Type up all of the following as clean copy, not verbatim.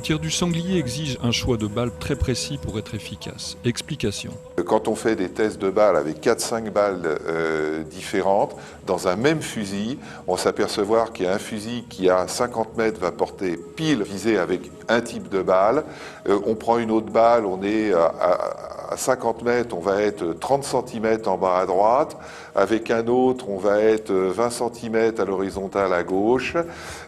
tir du sanglier exige un choix de balles très précis pour être efficace. Explication. Quand on fait des tests de balles avec 4-5 balles différentes, dans un même fusil, on s'aperçoit qu'il y a un fusil qui à 50 mètres va porter pile visé avec un type de balle. On prend une autre balle, on est à 50 mètres, on va être 30 cm en bas à droite. Avec un autre, on va être 20 cm à l'horizontale à gauche.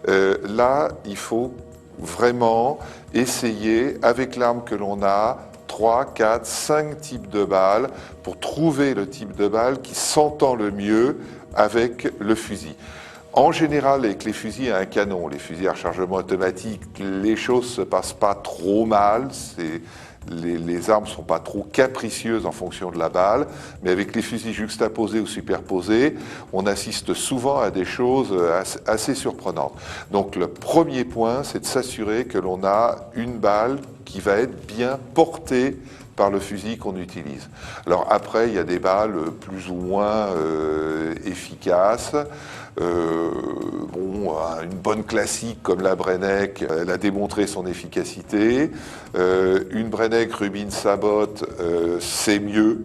Là, il faut vraiment essayer, avec l'arme que l'on a, 3, 4, 5 types de balles pour trouver le type de balle qui s'entend le mieux avec le fusil. En général, avec les fusils à un canon, les fusils à rechargement automatique, les choses ne se passent pas trop mal. Les armes ne sont pas trop capricieuses en fonction de la balle, mais avec les fusils juxtaposés ou superposés, on assiste souvent à des choses assez surprenantes. Donc le premier point, c'est de s'assurer que l'on a une balle qui va être bien portée par le fusil qu'on utilise. Alors après, il y a des balles plus ou moins efficaces. Une bonne classique comme la Brenneck, elle a démontré son efficacité. Une Brenneck Rubin Sabot, c'est mieux.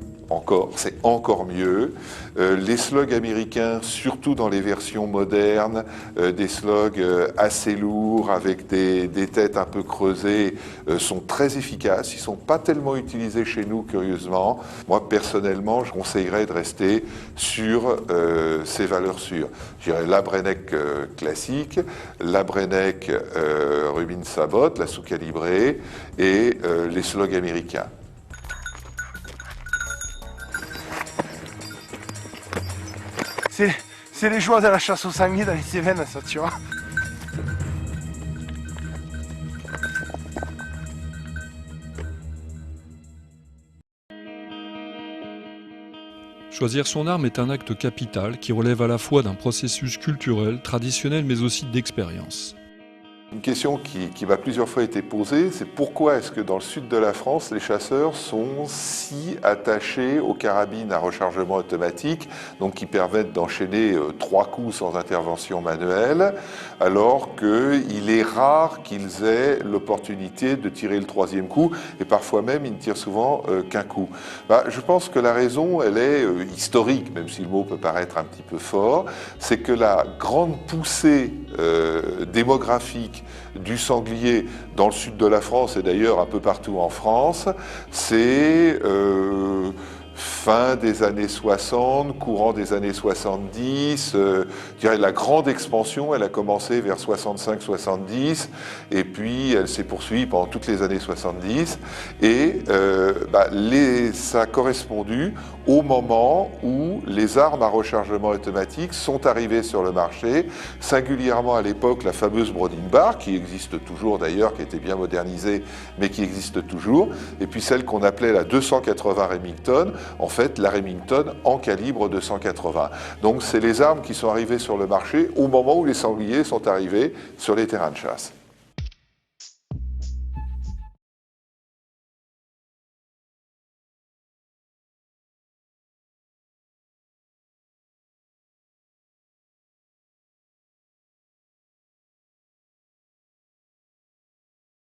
C'est encore mieux. Les slugs américains, surtout dans les versions modernes, des slugs assez lourds avec des têtes un peu creusées, sont très efficaces. Ils ne sont pas tellement utilisés chez nous, curieusement. Moi, personnellement, je conseillerais de rester sur ces valeurs sûres. Je dirais la Brenneck classique, la Brenneck Rubin Sabot, la sous-calibrée, et les slugs américains. C'est les joies de la chasse au sanglier dans les Cévennes, ça, tu vois. Choisir son arme est un acte capital qui relève à la fois d'un processus culturel, traditionnel, mais aussi d'expérience. Une question qui m'a plusieurs fois été posée, c'est pourquoi est-ce que dans le sud de la France, les chasseurs sont si attachés aux carabines à rechargement automatique, donc qui permettent d'enchaîner 3 coups sans intervention manuelle, alors qu'il est rare qu'ils aient l'opportunité de tirer le 3e coup, et parfois même ils ne tirent souvent qu'un coup. Je pense que la raison, elle est historique, même si le mot peut paraître un petit peu fort, c'est que la grande poussée démographique du sanglier dans le sud de la France et d'ailleurs un peu partout en France, c'est fin des années 60, courant des années 70, je dirais la grande expansion, elle a commencé vers 65-70 et puis elle s'est poursuivie pendant toutes les années 70 et ça a correspondu au moment où les armes à rechargement automatique sont arrivées sur le marché, singulièrement à l'époque la fameuse Browning Bar, qui existe toujours d'ailleurs, qui a été bien modernisée, mais qui existe toujours, et puis celle qu'on appelait la 280 Remington, en fait la Remington en calibre 280. Donc c'est les armes qui sont arrivées sur le marché au moment où les sangliers sont arrivés sur les terrains de chasse.